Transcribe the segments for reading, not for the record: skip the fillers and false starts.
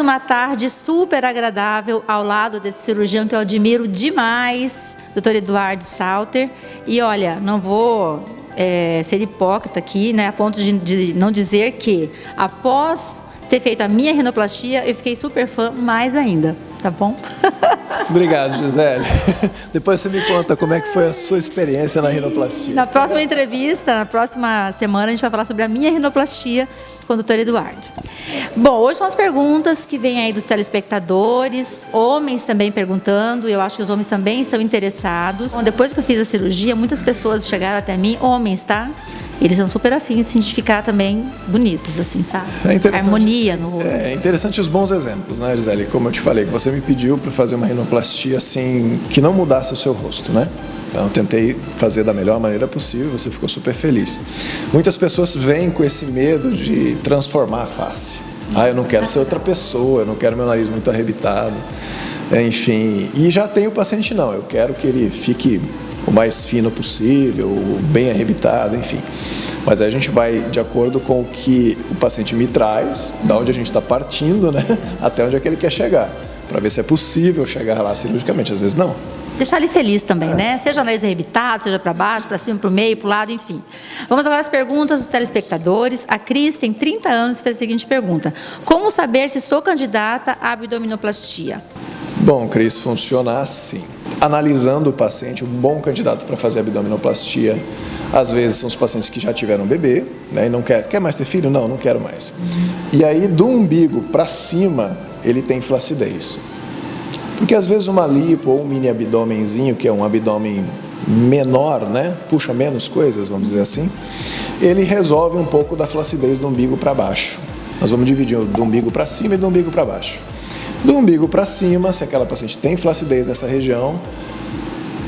uma tarde super agradável ao lado desse cirurgião que eu admiro demais, Dr. Eduardo Salter. E olha, não vou ser hipócrita aqui, né, a ponto de não dizer que após ter feito a minha rinoplastia, eu fiquei super fã mais ainda, tá bom? Obrigado, Gisele. Depois você me conta como é que foi a sua experiência na rinoplastia. Na próxima entrevista, na próxima semana, a gente vai falar sobre a minha rinoplastia com o Dr. Eduardo. Bom, hoje são as perguntas que vêm aí dos telespectadores, homens também perguntando, eu acho que os homens também estão interessados. Bom, depois que eu fiz a cirurgia, muitas pessoas chegaram até mim, homens, tá? Eles são super afins de ficar também bonitos, assim, sabe? Harmonia no rosto. É interessante os bons exemplos, né, Gisele? Como eu te falei, que você me pediu para fazer uma rinoplastia assim, que não mudasse o seu rosto, né? Então, eu tentei fazer da melhor maneira possível, você ficou super feliz. Muitas pessoas vêm com esse medo de transformar a face. Ah, eu não quero ser outra pessoa, eu não quero meu nariz muito arrebitado, enfim. E já tem o paciente, não, eu quero que ele fique o mais fino possível, bem arrebitado, enfim. Mas aí a gente vai de acordo com o que o paciente me traz, da onde a gente está partindo, né, até onde é que ele quer chegar, para ver se é possível chegar lá cirurgicamente, às vezes não. Deixar ele feliz também, né? Seja nariz arrebitado, seja para baixo, para cima, para o meio, para o lado, enfim. Vamos agora às perguntas dos telespectadores. A Cris tem 30 anos e fez a seguinte pergunta: como saber se sou candidata à abdominoplastia? Bom, Cris, funciona assim. Analisando o paciente, um bom candidato para fazer abdominoplastia, às vezes são os pacientes que já tiveram bebê, né, e não quer mais ter filho? Não, não quero mais. E aí, do umbigo para cima, ele tem flacidez. Porque às vezes uma lipo ou um mini abdômenzinho, que é um abdômen menor, né, puxa menos coisas, vamos dizer assim, ele resolve um pouco da flacidez do umbigo para baixo. Nós vamos dividir do umbigo para cima e do umbigo para baixo. Do umbigo para cima, se aquela paciente tem flacidez nessa região,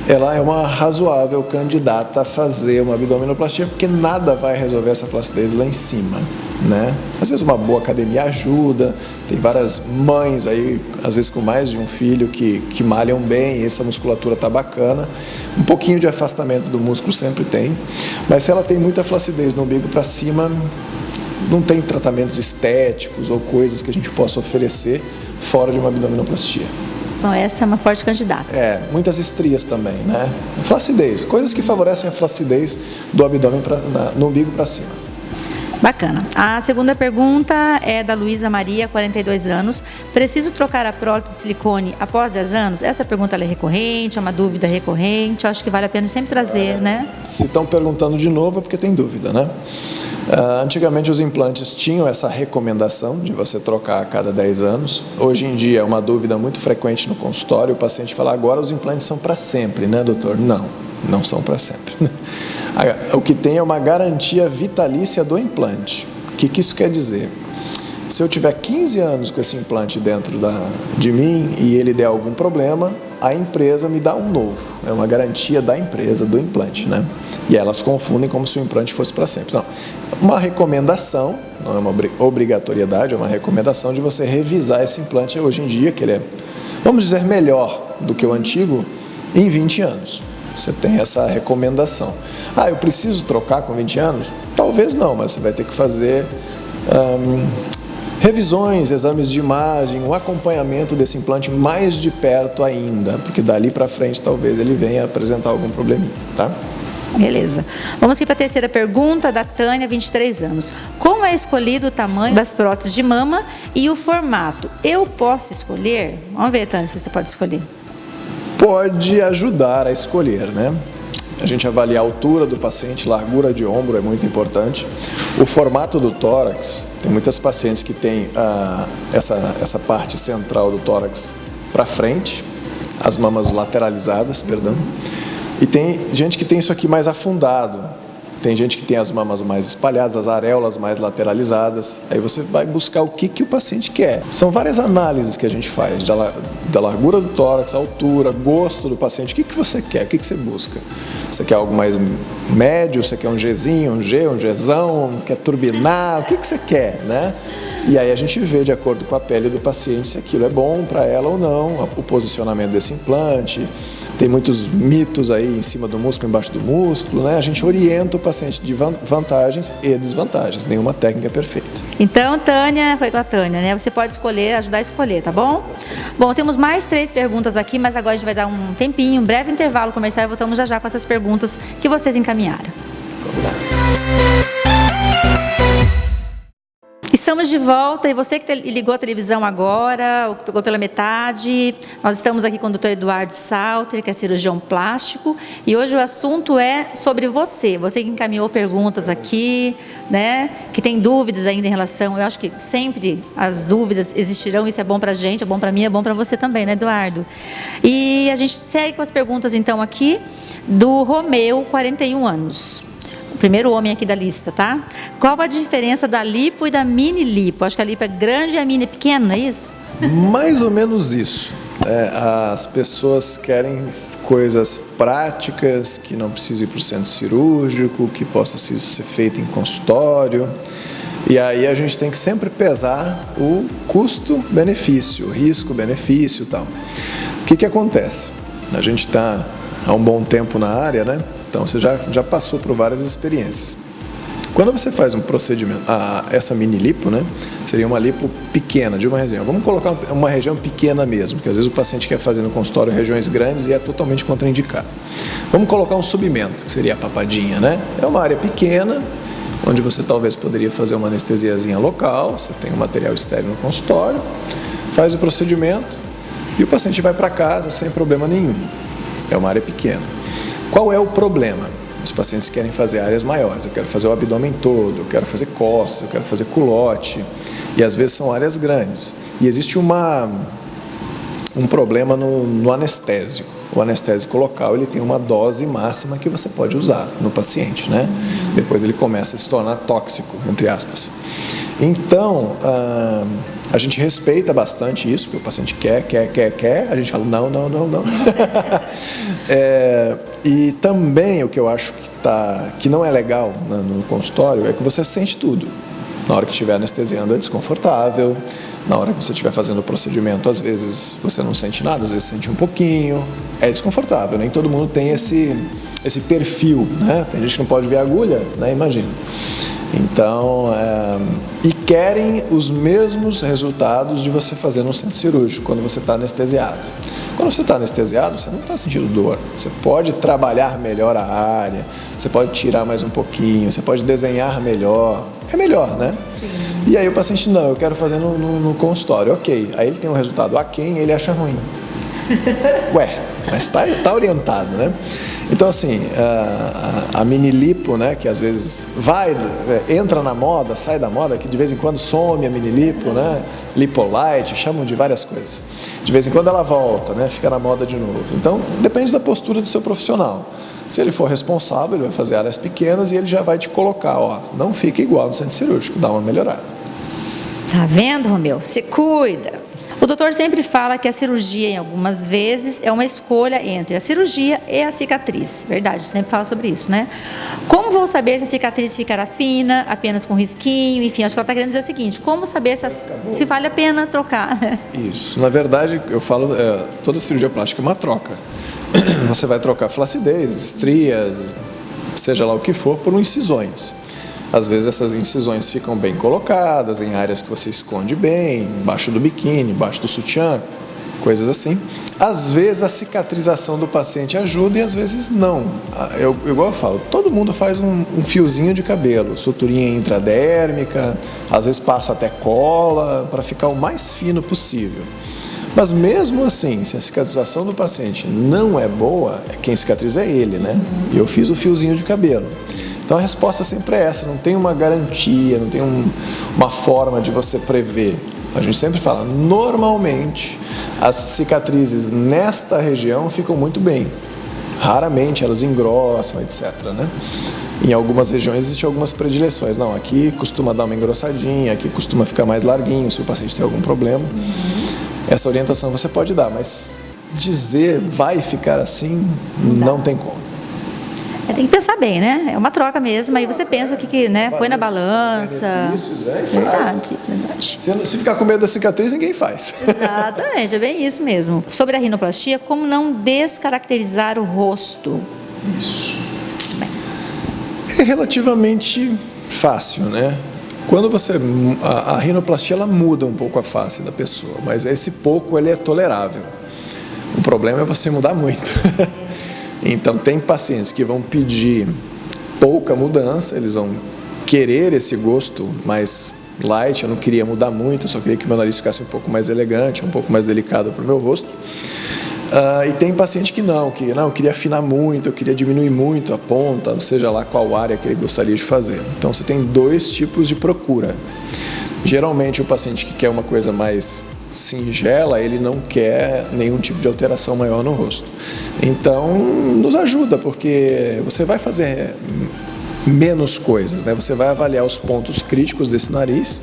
ela é uma razoável candidata a fazer uma abdominoplastia, porque nada vai resolver essa flacidez lá em cima, né? Às vezes uma boa academia ajuda, tem várias mães aí, às vezes com mais de um filho, que malham bem, essa musculatura tá bacana, um pouquinho de afastamento do músculo sempre tem, mas se ela tem muita flacidez no umbigo para cima, não tem tratamentos estéticos ou coisas que a gente possa oferecer fora de uma abdominoplastia. Então, essa é uma forte candidata. Muitas estrias também, né? Flacidez, coisas que favorecem a flacidez do abdômen no umbigo para cima. Bacana. A segunda pergunta é da Luísa Maria, 42 anos. Preciso trocar a prótese de silicone após 10 anos? Essa pergunta é recorrente, é uma dúvida recorrente. Eu acho que vale a pena sempre trazer, né? Se estão perguntando de novo é porque tem dúvida, né? Antigamente os implantes tinham essa recomendação de você trocar a cada 10 anos. Hoje em dia é uma dúvida muito frequente no consultório. O paciente fala, agora os implantes são para sempre, né, doutor? Não, não são para sempre. O que tem é uma garantia vitalícia do implante. O que isso quer dizer? Se eu tiver 15 anos com esse implante dentro de mim e ele der algum problema, a empresa me dá um novo. É uma garantia da empresa, do implante, né? E elas confundem como se o implante fosse para sempre. Não. Uma recomendação, não é uma obrigatoriedade, é uma recomendação de você revisar esse implante hoje em dia, que ele é, vamos dizer, melhor do que o antigo, em 20 anos. Você tem essa recomendação. Ah, eu preciso trocar com 20 anos? Talvez não, mas você vai ter que fazer revisões, exames de imagem, um acompanhamento desse implante mais de perto ainda, porque dali para frente talvez ele venha apresentar algum probleminha, tá? Beleza. Vamos aqui para a terceira pergunta da Tânia, 23 anos. Como é escolhido o tamanho das próteses de mama e o formato? Eu posso escolher? Vamos ver, Tânia, se você pode escolher. Pode ajudar a escolher, né? A gente avalia a altura do paciente, largura de ombro é muito importante. O formato do tórax, tem muitas pacientes que têm essa parte central do tórax para frente, as mamas lateralizadas, perdão. E tem gente que tem isso aqui mais afundado. Tem gente que tem as mamas mais espalhadas, as areolas mais lateralizadas. Aí você vai buscar o que o paciente quer. São várias análises que a gente faz, da largura do tórax, altura, gosto do paciente. O que você quer? O que você busca? Você quer algo mais médio? Você quer um Gzinho, um G, um Gzão? Quer turbinar? O que você quer, né? E aí a gente vê, de acordo com a pele do paciente, se aquilo é bom para ela ou não, o posicionamento desse implante. tem muitos mitos aí em cima do músculo, embaixo do músculo, né? A gente orienta o paciente de vantagens e desvantagens, nenhuma técnica é perfeita. Então, Tânia, foi com a Tânia, né? Você pode escolher, ajudar a escolher, tá bom? Bom, temos mais 3 perguntas aqui, mas agora a gente vai dar um tempinho, um breve intervalo comercial e voltamos já com essas perguntas que vocês encaminharam. Estamos de volta e você que ligou a televisão agora, ou pegou pela metade, nós estamos aqui com o Dr. Eduardo Salter, que é cirurgião plástico, e hoje o assunto é sobre você que encaminhou perguntas aqui, né, que tem dúvidas ainda em relação, eu acho que sempre as dúvidas existirão, isso é bom pra gente, é bom pra mim, é bom pra você também, né, Eduardo? E a gente segue com as perguntas então aqui do Romeu, 41 anos. Primeiro homem aqui da lista, tá? Qual a diferença da lipo e da mini lipo? Acho que a lipo é grande e a mini é pequena, não é isso? Mais ou menos isso. As pessoas querem coisas práticas, que não precise ir para o centro cirúrgico, que possa ser feito em consultório. E aí a gente tem que sempre pesar o custo-benefício, risco-benefício e tal. O que acontece? A gente está há um bom tempo na área, né? Então, você já passou por várias experiências. Quando você faz um procedimento, essa mini lipo, né, seria uma lipo pequena de uma região. Vamos colocar uma região pequena mesmo, porque às vezes o paciente quer fazer no consultório regiões grandes e é totalmente contraindicado. Vamos colocar um submento, que seria a papadinha, né? É uma área pequena, onde você talvez poderia fazer uma anestesiazinha local, você tem um material estéril no consultório, faz o procedimento e o paciente vai para casa sem problema nenhum. É uma área pequena. Qual é o problema? Os pacientes querem fazer áreas maiores. Eu quero fazer o abdômen todo, eu quero fazer costas, eu quero fazer culote. E às vezes são áreas grandes. E existe um problema no anestésico. O anestésico local, ele tem uma dose máxima que você pode usar no paciente, né? Depois ele começa a se tornar tóxico, entre aspas. Então, a gente respeita bastante isso, porque o paciente quer, a gente fala não. E também o que eu acho que não é legal no consultório é que você sente tudo. Na hora que estiver anestesiando é desconfortável, na hora que você estiver fazendo o procedimento, às vezes você não sente nada, às vezes sente um pouquinho, é desconfortável, nem todo mundo tem esse perfil, né? Tem gente que não pode ver a agulha, né? Imagina. Então, e querem os mesmos resultados de você fazer no centro cirúrgico, quando você está anestesiado. Quando você está anestesiado, você não está sentindo dor. Você pode trabalhar melhor a área, você pode tirar mais um pouquinho, você pode desenhar melhor. É melhor, né? Sim. E aí o paciente, não, eu quero fazer no consultório. Ok, aí ele tem um resultado aquém, ele acha ruim. Ué, mas tá orientado, né? Então, assim, a mini lipo, né, que às vezes entra na moda, sai da moda, que de vez em quando some a mini lipo, né, lipolite, chamam de várias coisas. De vez em quando ela volta, né, fica na moda de novo. Então, depende da postura do seu profissional. Se ele for responsável, ele vai fazer áreas pequenas e ele já vai te colocar, ó, não fica igual no centro cirúrgico, dá uma melhorada. Tá vendo, Romeu? Se cuida. O doutor sempre fala que a cirurgia, em algumas vezes, é uma escolha entre a cirurgia e a cicatriz. Verdade, sempre fala sobre isso, né? Como vou saber se a cicatriz ficará fina, apenas com risquinho? Enfim, acho que ela está querendo dizer o seguinte, como saber se vale a pena trocar? Isso, na verdade, eu falo, toda cirurgia plástica é uma troca. Você vai trocar flacidez, estrias, seja lá o que for, por incisões. Às vezes essas incisões ficam bem colocadas, em áreas que você esconde bem, embaixo do biquíni, embaixo do sutiã, coisas assim. Às vezes a cicatrização do paciente ajuda e às vezes não. Igual eu falo, todo mundo faz um fiozinho de cabelo, suturinha intradérmica, às vezes passa até cola, para ficar o mais fino possível. Mas mesmo assim, se a cicatrização do paciente não é boa, quem cicatriza é ele, né? E eu fiz o fiozinho de cabelo. Então a resposta sempre é essa, não tem uma garantia, não tem uma forma de você prever. A gente sempre fala, normalmente as cicatrizes nesta região ficam muito bem. Raramente elas engrossam, etc, né? Em algumas regiões existem algumas predileções. Não, aqui costuma dar uma engrossadinha, aqui costuma ficar mais larguinho se o paciente tem algum problema. Essa orientação você pode dar, mas dizer vai ficar assim, não tem como. Tem que pensar bem, né? É uma troca mesmo, aí você pensa o que né? Põe na balança. Verdade. Se ficar com medo da cicatriz, ninguém faz. Exatamente, é bem isso mesmo. Sobre a rinoplastia, como não descaracterizar o rosto? Isso. É relativamente fácil, né? Quando a rinoplastia ela muda um pouco a face da pessoa, mas esse pouco ele é tolerável. O problema é você mudar muito. Então tem pacientes que vão pedir pouca mudança, eles vão querer esse gosto mais light, eu não queria mudar muito, eu só queria que meu nariz ficasse um pouco mais elegante, um pouco mais delicado para o meu rosto. E tem paciente que não, eu queria afinar muito, eu queria diminuir muito a ponta, seja lá qual área que ele gostaria de fazer. Então você tem dois tipos de procura. Geralmente o paciente que quer uma coisa mais singela, ele não quer nenhum tipo de alteração maior no rosto. Então nos ajuda, porque você vai fazer menos coisas, né? Você vai avaliar os pontos críticos desse nariz.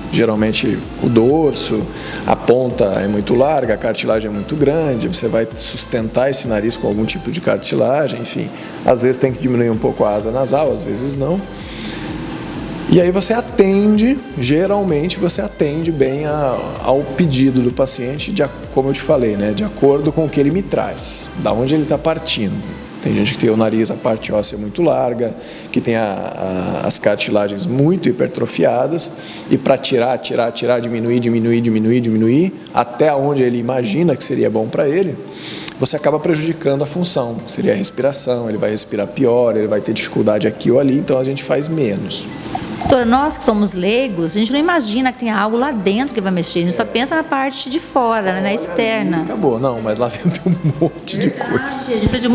Geralmente o dorso, a ponta é muito larga, a cartilagem é muito grande, você vai sustentar esse nariz com algum tipo de cartilagem, enfim. Às vezes tem que diminuir um pouco a asa nasal, às vezes não. E aí você atende, geralmente você atende bem ao pedido do paciente, como eu te falei, né? De acordo com o que ele me traz, da onde ele está partindo. Tem gente que tem o nariz, a parte óssea muito larga, que tem as cartilagens muito hipertrofiadas, e para tirar, diminuir, até onde ele imagina que seria bom para ele, você acaba prejudicando a função. Seria a respiração, ele vai respirar pior, ele vai ter dificuldade aqui ou ali, então a gente faz menos. Doutora, nós que somos leigos, a gente não imagina que tem algo lá dentro que vai mexer, a gente só pensa na parte de fora, né, na externa. Acabou, não, mas lá dentro tem um monte de coisa. A gente precisa de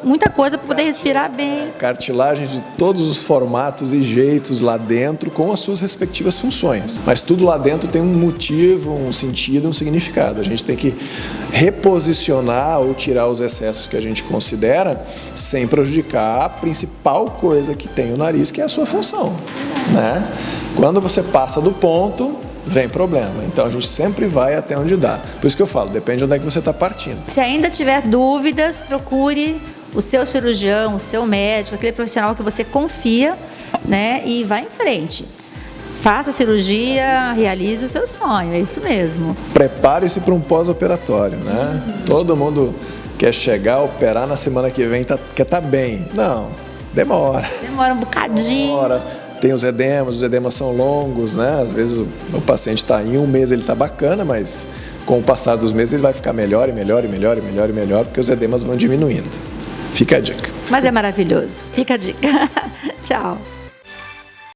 muita coisa para poder respirar bem. Cartilagem de todos os formatos e jeitos lá dentro, com as suas respectivas funções. Mas tudo lá dentro tem um motivo, um sentido, um significado. A gente tem que reposicionar ou tirar os excessos que a gente considera, sem prejudicar a principal coisa que tem o nariz, que é a sua função. Né? Quando você passa do ponto, vem problema. Então a gente sempre vai até onde dá. Por isso que eu falo, depende de onde é que você está partindo. Se ainda tiver dúvidas, procure o seu cirurgião, o seu médico, aquele profissional que você confia, né? E vá em frente. Faça a cirurgia, realize o seu sonho, é isso mesmo. Prepare-se para um pós-operatório, né? Todo mundo quer chegar, operar na semana que vem, quer estar bem. Não, demora. Demora um bocadinho. Demora. Tem os edemas são longos, né? Às vezes o paciente está em um mês, ele está bacana, mas com o passar dos meses ele vai ficar melhor, porque os edemas vão diminuindo. Fica a dica. Mas é maravilhoso. Fica a dica. Tchau.